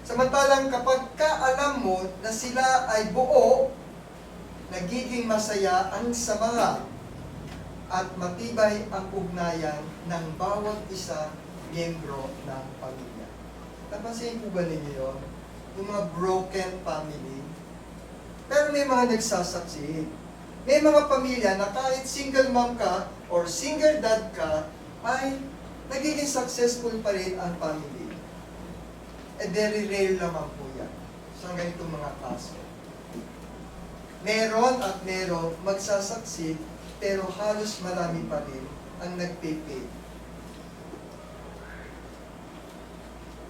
Samantalang kapag alam mo na sila ay buo, nagiging masaya ang samahan at matibay ang ugnayan ng bawat isa miyembro ng pamilya. Napansin po ba ninyo yun? Yung mga broken family. Pero may mga nagsasaksi. May mga pamilya na kahit single mom ka or single dad ka, ay nagiging successful pa rin ang family. Very rare naman po yan sa ganitong mga kaso. Meron at meron magsasaksi, pero halos marami pa rin ang nagpe-pay.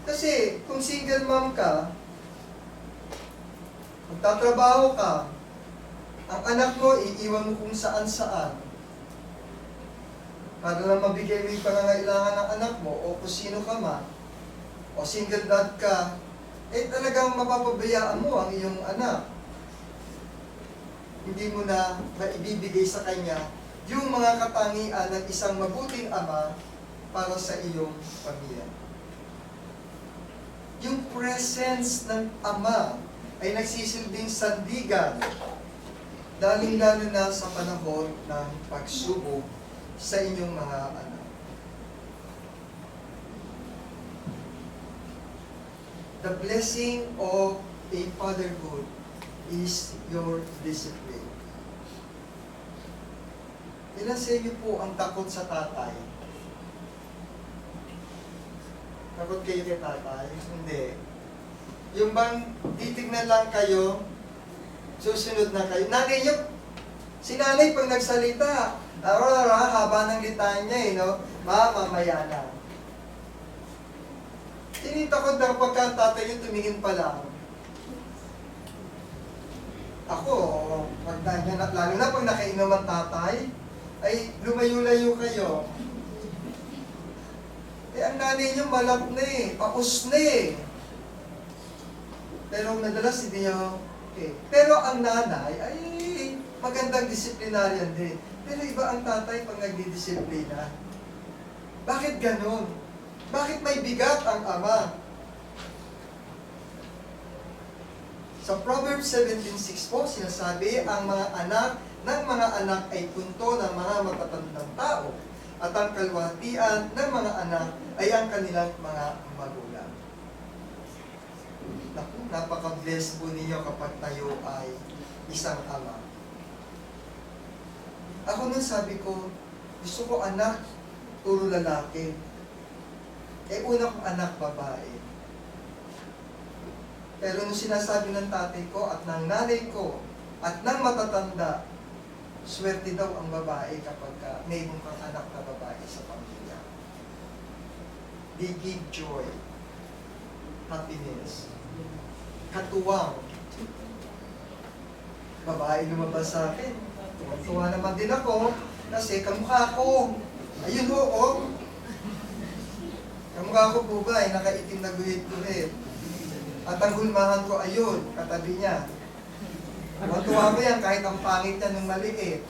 Kasi kung single mom ka, magtatrabaho ka, ang anak mo, iiwan mo kung saan-saan, para lang mabigay mo yung pangangailangan ng anak mo, o kung sino ka man, o single dad ka, eh talagang mapapabayaan mo ang iyong anak. Hindi mo na maibibigay sa kanya yung mga katangian ng isang mabuting ama para sa iyong pamilya. Yung presence ng ama ay nagsisilbing sandigan, lalong-lalo na sa panahon ng pagsubok sa inyong mga anak. The blessing of a fatherhood is your discipline. Ilan sa inyo po ang takot sa tatay? Takot kayo kay tatay? Hindi. Yung bang titignan lang kayo, susunod na kayo. Nanay niyo, si nanay pag nagsalita, haba ng litanya no? Mamaya na. Tinitakot na kapag tatay niyo tumingin pa lang. Ako, lalo na pag nakainom ang tatay, ay lumayo-layo kayo. Eh, ang nanay niyo malap na paus na Pero madalas hindi niyo, Pero ang nanay ay magandang disiplinaryan din. Pero iba ang tatay pag nagdidisiplina. Bakit ganon? Bakit may bigat ang ama? Sa Proverbs 17:6 po, sinasabi, ang mga anak ng mga anak ay punto ng mga matatandang tao, at ang kalwatian ng mga anak ay ang kanilang mga magulang. Naku, napaka-bless po ninyo kapag tayo ay isang ama. Ako nun sabi ko, gusto ko anak, puro lalaki. Una kong anak, babae. Pero nung sinasabi ng tatay ko at ng nanay ko at ng matatanda, swerte daw ang babae kapag mayroon kang anak na babae sa pamilya. They give joy, happiness, katuwang. Babae lumabas sa akin. Tuwa naman din ako kasi kamukha ko. Ayun ho. Kamukha ko po ba ay nakaitim na guhit-guhit. At ang hulmahan ko, ayun, katabi niya. Tuwa ko yan kahit ang pangit niya nung maliit.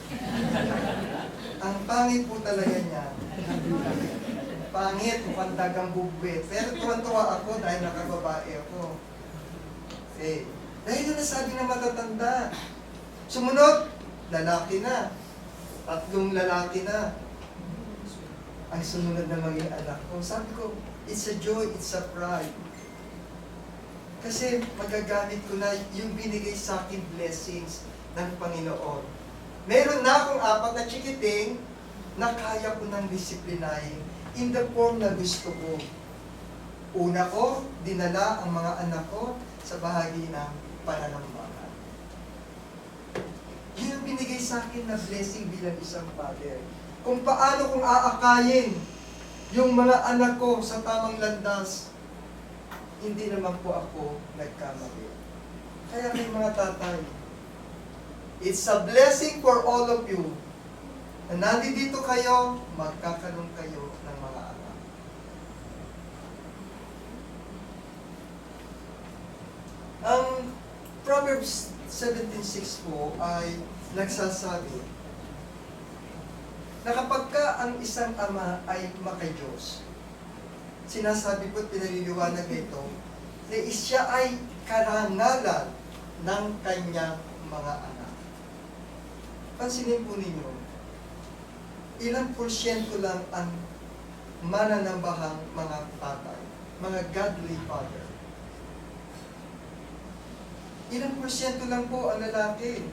Ang pangit po talaga niya. Pangit, mukhang dagang bugwit. Pero tuwan-tuwa ako dahil nakababae ako. Dahil na nasabi na matatanda. Sumunod, lalaki na. 3 lalaki na. Ang sumunod na maging anak ko. Sabi ko, it's a joy, it's a pride. Kasi magagamit ko na yung binigay sa akin blessings ng Panginoon. Meron na akong 4 na chikiting na kaya ko ng disiplinahin in the form na gusto ko. Una ko, dinala ang mga anak ko sa bahagi ng pananambahan. Yun yung binigay sa akin na blessing bilang isang father. Kung paano kong aakayin yung mga anak ko sa tamang landas, hindi naman po ako nagkamali. Kaya may mga tatay, it's a blessing for all of you na nandito kayo, magkakaroon kayo ng mga anak. Ang Proverbs 17:6 po ay nagsasabi na kapag ang isang ama ay makay-Diyos, sinasabi po at pinaliliwanag nito na siya ay karangalan ng kanyang mga anak. Pansinin po ninyo, ilang porsyento lang ang mananambahang mga tatay, mga godly father. Ilang porsyento lang po ang lalaki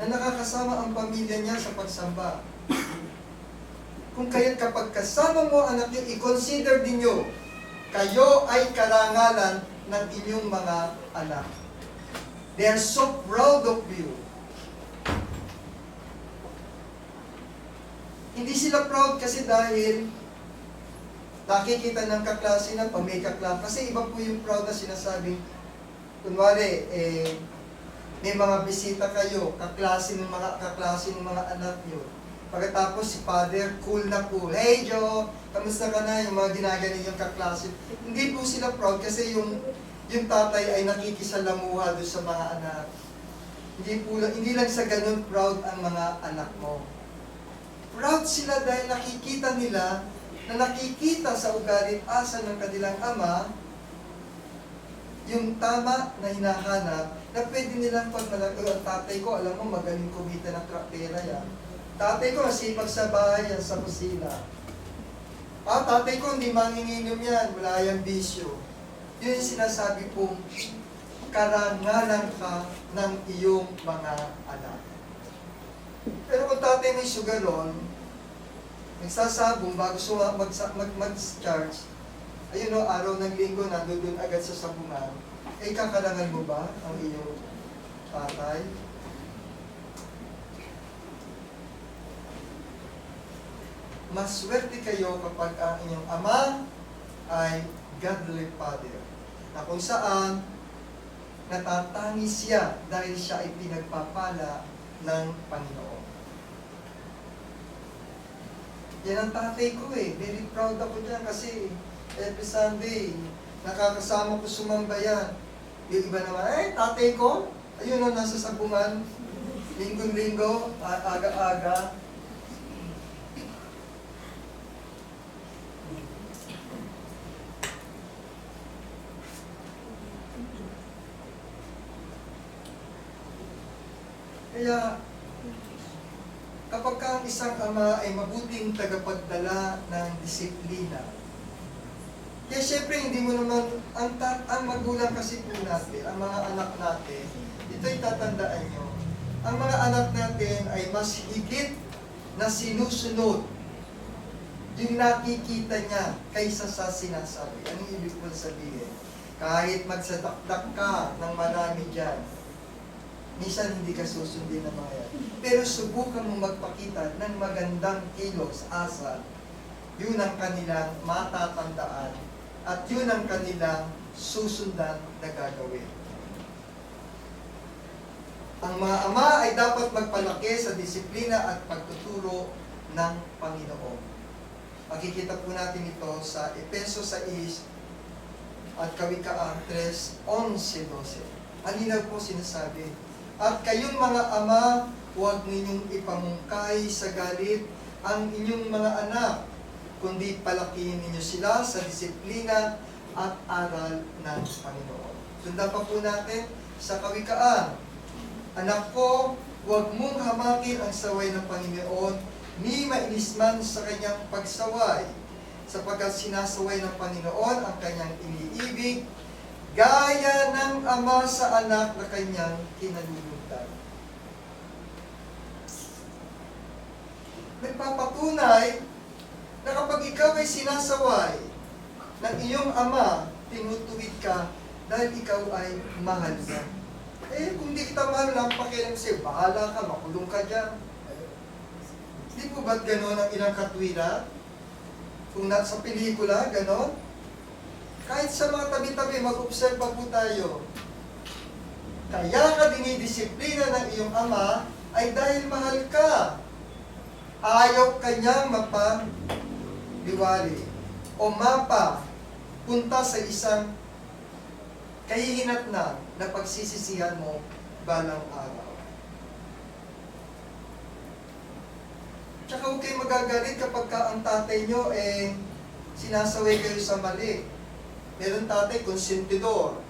na nakakasama ang pamilya niya sa pagsamba. Kung kaya't kapag kasama mo anak niyo, i-consider din niyo, kayo ay karangalan ng inyong mga anak. They are so proud of you. Hindi sila proud kasi dahil nakikita ng kaklase na may kaklase. Kasi iba po yung proud na sinasabing, kunwari, may mga bisita kayo, kaklase ng mga anak nyo. Pagkatapos si father, cool na cool. Hey Joe, kamusta ka na? Yung mga ginagaling yung kaklase. Hindi po sila proud kasi yung tatay ay nakikisalamuha doon sa mga anak. Hindi lang sa ganun proud ang mga anak mo. Proud sila dahil nakikita nila na nakikita sa ugalit asa ng kanilang ama yung tama na hinahanap na pwede nilang pagmalaki. Ang tatay ko, alam mo, magaling kumita ng pera yan. Tatay ko, masipag sa bahay yan, sa kusina. Tatay ko, hindi manginginom yan, wala yung bisyo. Yun yung sinasabi pong karangalan ka ng iyong mga anak. Pero kung tatay may sugarol, nagsasabong bago mag-charge, ayun o, araw ng linggo, nandun agad sa sabungan, kakarangan mo ba ang iyong tatay? Maswerte kayo kapag ang inyong ama ay godly father, na kung saan natatangis siya dahil siya ay pinagpapala ng Panginoon. Yan ang tatay ko very proud ako dyan kasi every Sunday, nakakasama ko sumambayan. Yung iba naman, tatay ko, ayun na nasa sabungan, linggo-linggo, aga-aga. Kaya, kapag ang isang ama ay mabuting tagapagdala ng disiplina, kaya syempre hindi mo naman, ang magulang kasi po natin, ang mga anak natin, ito'y tatandaan nyo, ang mga anak natin ay mas higit na sinusunod yung nakikita niya kaysa sa sinasabi. Anong ibig po sabihin? Kahit magsadakdak ka ng marami dyan, minsan hindi ka susundin ng mga yan. Pero subukan mong magpakita ng magandang kilos, asal. Yun ang kanilang matatandaan at yun ang kanilang susundan na gagawin. Ang mga ama ay dapat magpalaki sa disiplina at pagtuturo ng Panginoon. Makikita po natin ito sa Efeso 6 at Kawikaan 3, 11, 12. Alinaw po sinasabi, at kayong mga ama, huwag ninyong ipamungkay sa galit ang inyong mga anak, kundi palakihin ninyo sila sa disiplina at aral ng Panginoon. Sundan pa po natin sa Kawikaan. Anak ko, huwag mong hamakin ang saway ng Panginoon, ni mainis man sa kanyang pagsaway, sapagkat sinasaway ng Panginoon ang kanyang iniibig, gaya ng ama sa anak na kanyang kinalulugdan. Nagpapatunay na kapag ikaw ay sinasaway ng iyong ama, tinutuwid ka dahil ikaw ay mahal niya. Kung di kita mahal lang, pakialam sa'yo, bahala ka, makulong ka dyan. Di po ba't gano'n ang ilang katwiran? Kung nasa pelikula, gano'n? Kahit sa mga tabi-tabi, mag-observe pa po tayo. Kaya ka dinidisiplina ng iyong ama ay dahil mahal ka. Ayaw kanyang mapaliwali o punta sa isang kahihinatnan na pagsisisihan mo balang araw. Tsaka huwag kayo magagalit kapag ang tatay nyo sinasaway kayo sa mali. Meron tatay, konsentidor.